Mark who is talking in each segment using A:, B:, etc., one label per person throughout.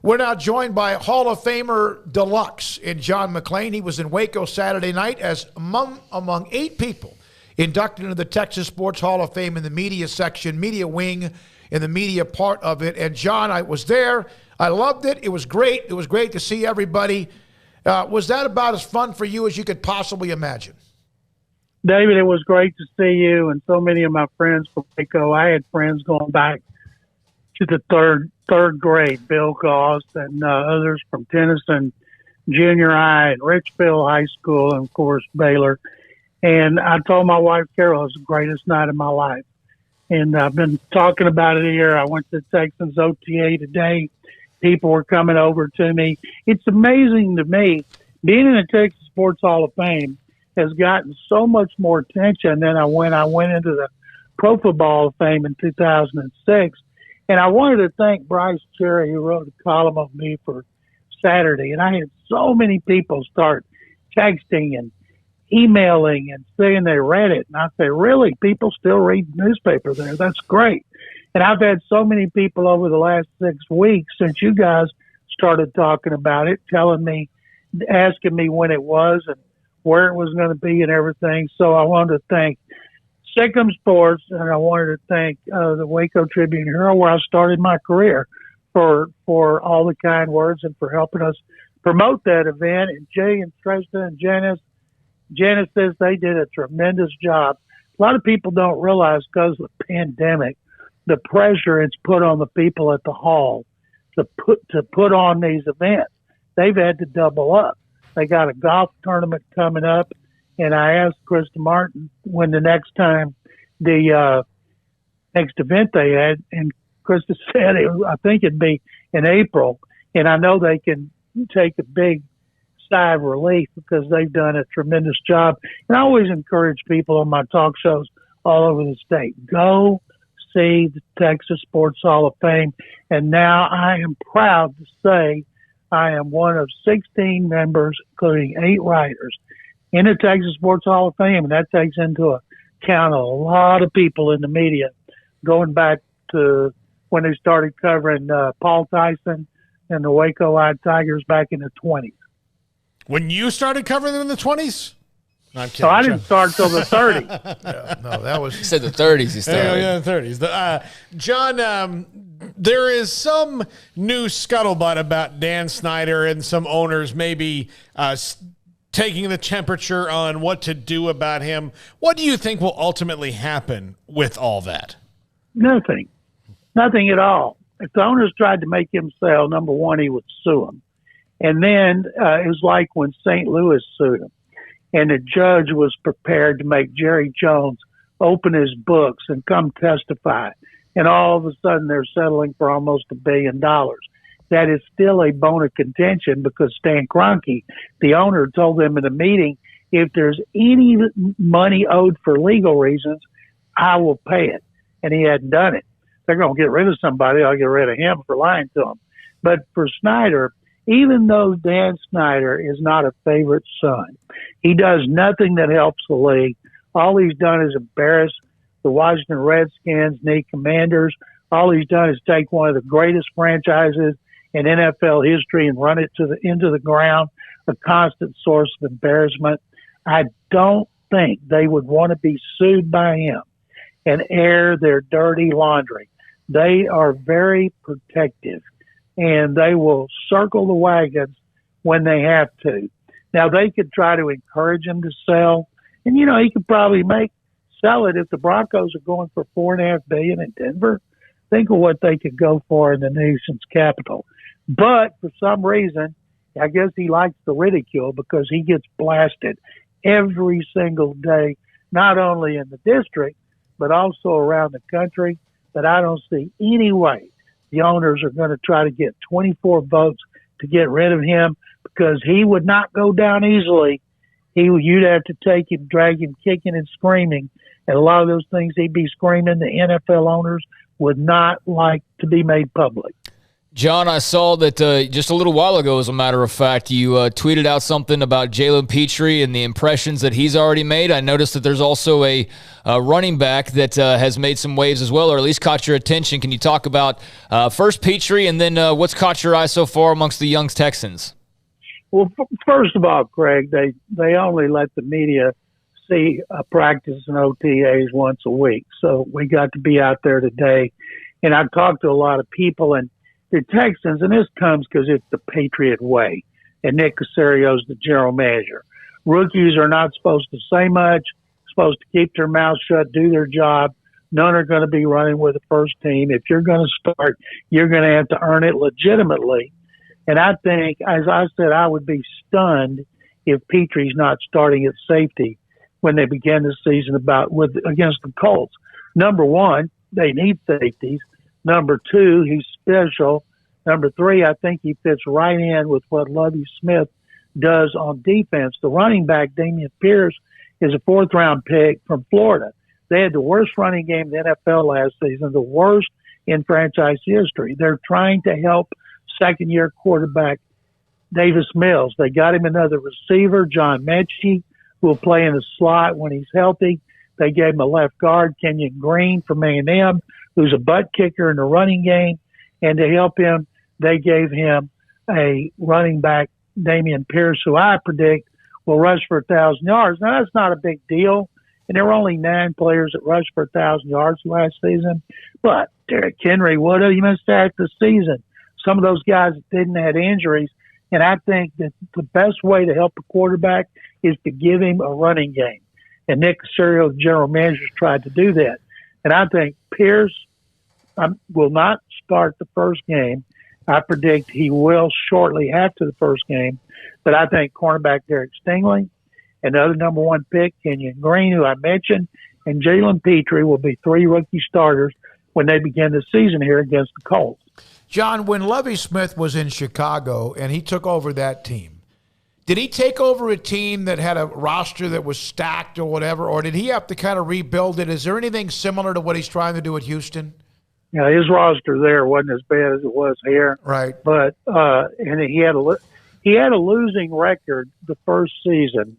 A: We're now joined by Hall of Famer Deluxe in John McClain. He was in Waco Saturday night as among 8 people inducted into the Texas Sports Hall of Fame in the media section, media wing, in the media part of it. And John, I was there. I loved it. It was great. It was great to see everybody. Was that about as fun for you as you could possibly imagine?
B: David, it was great to see you and so many of my friends from Waco. I had friends going back to the third grade, Bill Goss and others from Tennyson Junior High and Richfield High School, and of course Baylor. And I told my wife Carol it was the greatest night of my life. And I've been talking about it here. I went to Texans OTA today. People were coming over to me. It's amazing to me. Being in the Texas Sports Hall of Fame has gotten so much more attention than I went into the Pro Football Hall of Fame in 2006. And I wanted to thank Bryce Cherry, who wrote a column of me for Saturday. And I had so many people start texting and emailing and saying they read it. And I say, really? People still read the newspaper there? That's great. And I've had so many people over the last 6 weeks since you guys started talking about it, telling me, asking me when it was and where it was going to be and everything. So I wanted to thank Sikkim Sports, and I wanted to thank the Waco Tribune Herald, where I started my career, for all the kind words and for helping us promote that event. And Jay and Trista and Janice says they did a tremendous job. A lot of people don't realize, because of the pandemic, the pressure it's put on the people at the hall to put on these events. They've had to double up. They got a golf tournament coming up. And I asked Krista Martin when the next event they had, and Krista said I think it'd be in April. And I know they can take a big sigh of relief because they've done a tremendous job. And I always encourage people on my talk shows all over the state, go see the Texas Sports Hall of Fame. And now I am proud to say I am one of 16 members, including 8 writers, in the Texas Sports Hall of Fame, and that takes into account a lot of people in the media, going back to when they started covering Paul Tyson and the Waco-eyed Tigers back in the 20s.
A: When you started covering them in the 20s? No, I'm kidding.
B: So I didn't start till the 30s.
A: Yeah, no, that was...
C: You said the 30s he started.
A: Yeah, the 30s. John, there is some new scuttlebutt about Dan Snyder and some owners maybe taking the temperature on what to do about him. What do you think will ultimately happen with all that? Nothing
B: at all. If the owners tried to make him sell, number one, he would sue him. And then it was like when St. Louis sued him, and the judge was prepared to make Jerry Jones open his books and come testify. And all of a sudden they're settling for almost $1 billion. That is still a bone of contention because Stan Kroenke, the owner, told them in a meeting, if there's any money owed for legal reasons, I will pay it. And he hadn't done it. They're going to get rid of somebody. I'll get rid of him for lying to them. But for Snyder, even though Dan Snyder is not a favorite son, he does nothing that helps the league. All he's done is embarrass the Washington Redskins, the Commanders. All he's done is take one of the greatest franchises in NFL history and run it into the ground, a constant source of embarrassment. I don't think they would want to be sued by him and air their dirty laundry. They are very protective, and they will circle the wagons when they have to. Now, they could try to encourage him to sell, and, he could probably sell it if the Broncos are going for $4.5 billion in Denver. Think of what they could go for in the nation's capital. But for some reason, I guess he likes the ridicule because he gets blasted every single day, not only in the district, but also around the country. But I don't see any way the owners are going to try to get 24 votes to get rid of him because he would not go down easily. You'd have to take him, drag him, kicking and screaming. And a lot of those things he'd be screaming, the NFL owners would not like to be made public.
C: John, I saw that just a little while ago, as a matter of fact, you tweeted out something about Jalen Petrie and the impressions that he's already made. I noticed that there's also a running back that has made some waves as well, or at least caught your attention. Can you talk about first Petrie and then what's caught your eye so far amongst the young Texans?
B: Well, first of all, Craig, they only let the media see practice and OTAs once a week. So we got to be out there today. And I talked to a lot of people, and the Texans, and this comes because it's the Patriot way, and Nick Caserio's the general manager. Rookies are not supposed to say much, supposed to keep their mouth shut, do their job. None are going to be running with the first team. If you're going to start, you're going to have to earn it legitimately. And I think, as I said, I would be stunned if Petrie's not starting at safety when they begin the season against the Colts. Number one, they need safeties. Number two, he's special. Number three, I think he fits right in with what Lovie Smith does on defense. The running back, Dameon Pierce, is a fourth-round pick from Florida. They had the worst running game in the NFL last season, the worst in franchise history. They're trying to help second-year quarterback Davis Mills. They got him another receiver, John Mechie, who will play in the slot when he's healthy. They gave him a left guard, Kenyon Green from A&M, who's a butt kicker in the running game. And to help him, they gave him a running back, Dameon Pierce, who I predict will rush for 1,000 yards. Now, that's not a big deal. And there were only 9 players that rushed for 1,000 yards last season. But Derrick Henry would have. You missed half the season. Some of those guys didn't have injuries. And I think that the best way to help a quarterback is to give him a running game. And Nick Caserio, the general manager, tried to do that. And I think Pierce will not start the first game. I predict he will shortly after the first game. But I think cornerback Derek Stingley and the other number 1 pick, Kenyon Green, who I mentioned, and Jalen Petrie will be 3 rookie starters when they begin the season here against the Colts.
A: John, when Lovie Smith was in Chicago and he took over that team, did he take over a team that had a roster that was stacked or whatever, or did he have to kind of rebuild it? Is there anything similar to what he's trying to do at Houston?
B: Yeah, his roster there wasn't as bad as it was here.
A: Right.
B: But and he had a losing record the first season,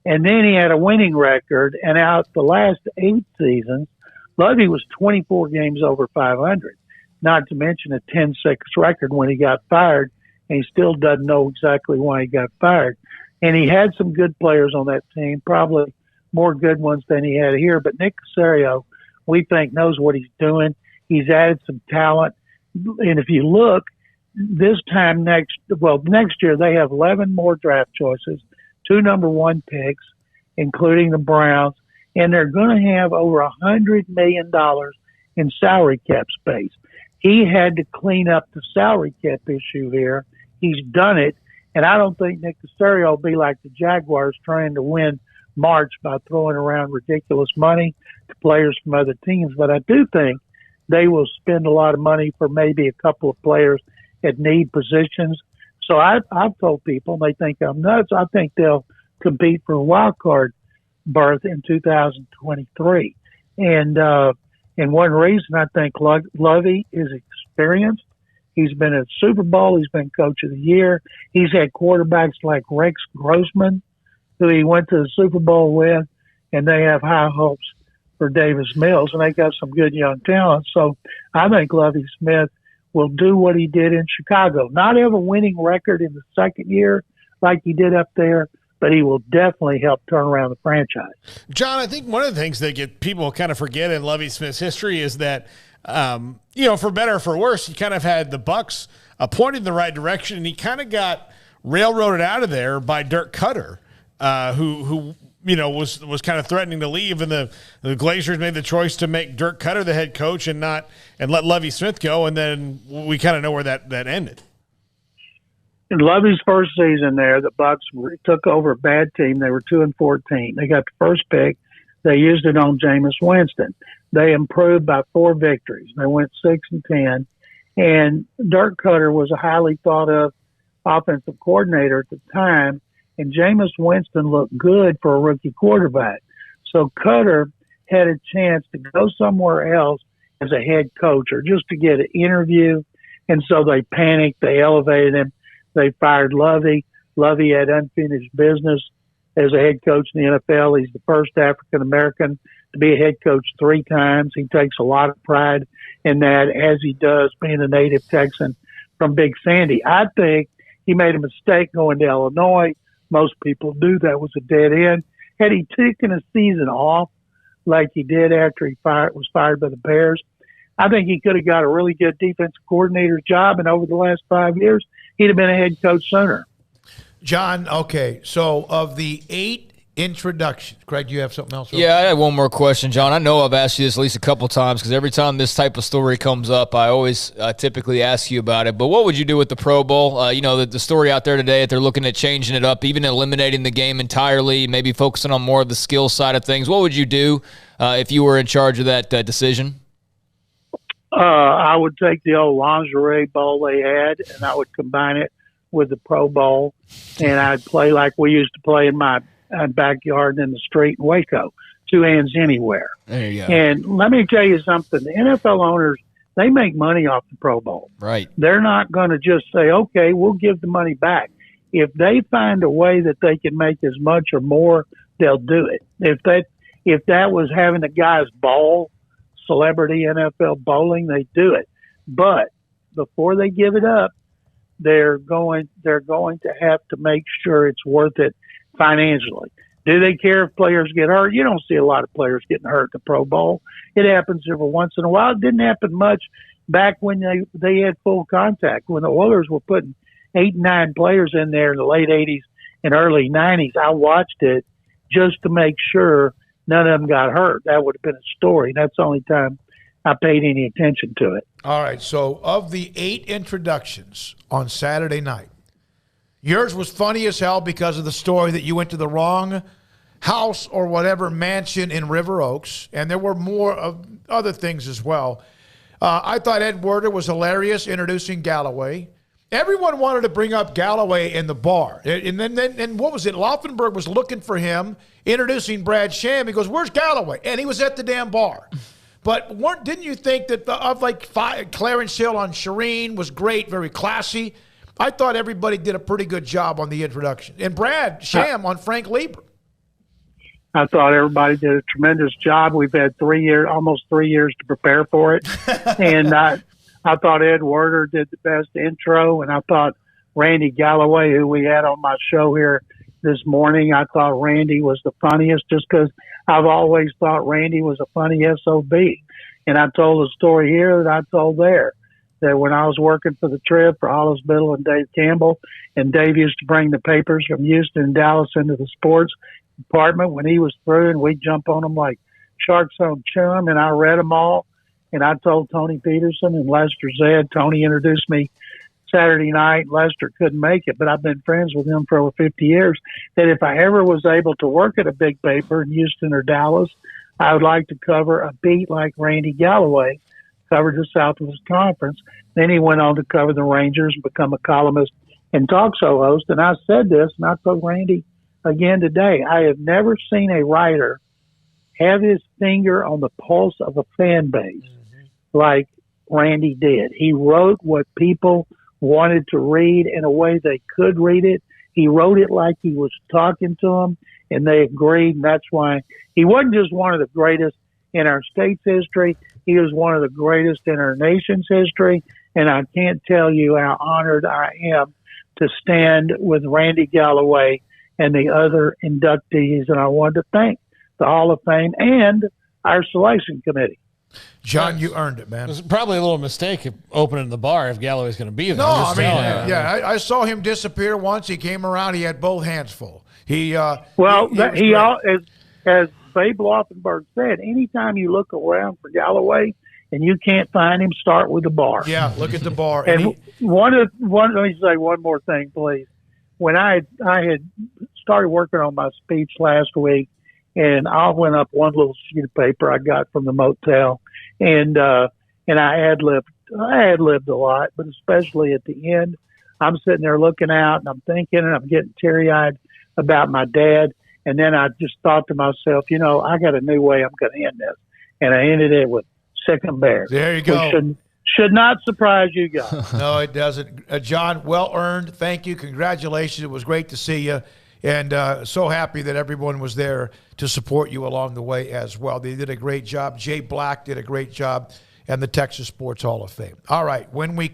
B: and then he had a winning record. And out the last 8 seasons, Lovie was 24 games over 500. Not to mention a 10-6 record when he got fired. And he still doesn't know exactly why he got fired. And he had some good players on that team, probably more good ones than he had here. But Nick Caserio, we think, knows what he's doing. He's added some talent. And if you look, this time next year they have 11 more draft choices, 2 number 1 picks, including the Browns. And they're going to have over $100 million in salary cap space. He had to clean up the salary cap issue here. He's done it, and I don't think Nick Caserio will be like the Jaguars trying to win March by throwing around ridiculous money to players from other teams. But I do think they will spend a lot of money for maybe a couple of players at need positions. So I've told people, and they think I'm nuts, I think they'll compete for a wild card berth in 2023. And one reason I think Lovie is experienced. He's been at Super Bowl. He's been Coach of the Year. He's had quarterbacks like Rex Grossman, who he went to the Super Bowl with, and they have high hopes for Davis Mills, and they got some good young talent. So I think Lovie Smith will do what he did in Chicago. Not have a winning record in the second year like he did up there, but he will definitely help turn around the franchise.
D: John, I think one of the things that people kind of forget in Lovie Smith's history is that, for better or for worse, he kind of had the Bucks pointed in the right direction, and he kind of got railroaded out of there by Dirk Cutter, who was kind of threatening to leave, and the Glazers made the choice to make Dirk Cutter the head coach and let Lovie Smith go, and then we kind of know where that ended.
B: In Lovie's first season there, the Bucks took over a bad team. They were 2-14. They got the first pick. They used it on Jameis Winston. They improved by 4 victories. They went 6-10. And Dirk Cutter was a highly thought of offensive coordinator at the time. And Jameis Winston looked good for a rookie quarterback. So Cutter had a chance to go somewhere else as a head coach or just to get an interview And so they panicked. They elevated him. They fired Lovey. Lovey had unfinished business as a head coach in the NFL. He's the first African-American to be a head coach 3 times. He takes a lot of pride in that, as he does being a native Texan from Big Sandy. I think he made a mistake going to Illinois. Most people knew that was a dead end. Had he taken a season off like he did after he was fired by the Bears, I think he could have got a really good defensive coordinator's job, and over the last 5 years, he'd have been a head coach sooner.
A: John, okay, so of the 8 introductions, Craig, do you have something else?
C: Yeah, I had one more question, John. I know I've asked you this at least a couple times because every time this type of story comes up, I always typically ask you about it. But what would you do with the Pro Bowl? You know, the story out there today that they're looking at changing it up, even eliminating the game entirely, maybe focusing on more of the skill side of things. What would you do if you were in charge of that decision?
B: I would take the old lingerie bowl they had, and I would combine it with the Pro Bowl, and I'd play like we used to play in my backyard in the street in Waco, 2 hands anywhere.
C: There you go.
B: And let me tell you something. The NFL owners, they make money off the Pro Bowl.
C: Right.
B: They're not going to just say, okay, we'll give the money back. If they find a way that they can make as much or more, they'll do it. If that was having a guy's ball, celebrity NFL bowling, they do it. But before they give it up, they're going to have to make sure it's worth it financially. Do they care if players get hurt? You don't see a lot of players getting hurt at the Pro Bowl. It happens every once in a while. It didn't happen much back when they had full contact. When the Oilers were putting 8 and 9 players in there in the late 80s and early 90s, I watched it just to make sure none of them got hurt. That would have been a story. That's the only time I paid any attention to it.
A: All right, so of the 8 introductions on Saturday night, yours was funny as hell because of the story that you went to the wrong house or whatever mansion in River Oaks, and there were more of other things as well. I thought Ed Werder was hilarious introducing Galloway. Everyone wanted to bring up Galloway in the bar. And what was it? Laufenberg was looking for him, introducing Brad Sham. He goes, "Where's Galloway?" And he was at the damn bar. But didn't you think that Clarence Hill on Shireen was great, very classy? I thought everybody did a pretty good job on the introduction. And Brad Sham on Frank Lieber.
B: I thought everybody did a tremendous job. We've had almost 3 years to prepare for it. And I thought Ed Werder did the best intro, and I thought Randy Galloway, who we had on my show here this morning, I thought Randy was the funniest just because I've always thought Randy was a funny SOB. And I told a story here that I told there, that when I was working for the Trib for Hollis Biddle and Dave Campbell, and Dave used to bring the papers from Houston and Dallas into the sports department when he was through, and we'd jump on them like sharks on chum, and I read them all. And I told Tony Peterson and Lester Zed, Tony introduced me Saturday night. Lester couldn't make it, but I've been friends with him for over 50 years, that if I ever was able to work at a big paper in Houston or Dallas, I would like to cover a beat like Randy Galloway covered the Southwest Conference. Then he went on to cover the Rangers and become a columnist and talk show host. And I said this, and I told Randy again today, I have never seen a writer have his finger on the pulse of a fan base like Randy did. He wrote what people wanted to read in a way they could read it. He wrote it like he was talking to them, and they agreed, and that's why he wasn't just one of the greatest in our state's history. He was one of the greatest in our nation's history, and I can't tell you how honored I am to stand with Randy Galloway and the other inductees, and I want to thank the Hall of Fame and our selection committee.
A: John, you earned it, man.
D: It was probably a little mistake of opening the bar if Galloway's going to be there.
A: No, I mean, I saw him disappear once. He came around. He had both hands full. As Babe Laufenberg said, anytime you look around for Galloway and you can't find him, start with the bar. Yeah, look at the bar.
B: And let me say one more thing, please. When I had started working on my speech last week, and I went up one little sheet of paper I got from the motel, and I ad-libbed a lot, but especially at the end, I'm sitting there looking out, and I'm thinking, and I'm getting teary-eyed about my dad. And then I just thought to myself, I got a new way I'm going to end this. And I ended it with sick and bare.
A: There you go.
B: We Should not surprise you guys.
A: No, it doesn't. John, well earned. Thank you. Congratulations. It was great to see you. And so happy that everyone was there to support you along the way as well. They did a great job. Jay Black did a great job, and the Texas Sports Hall of Fame. All right, when we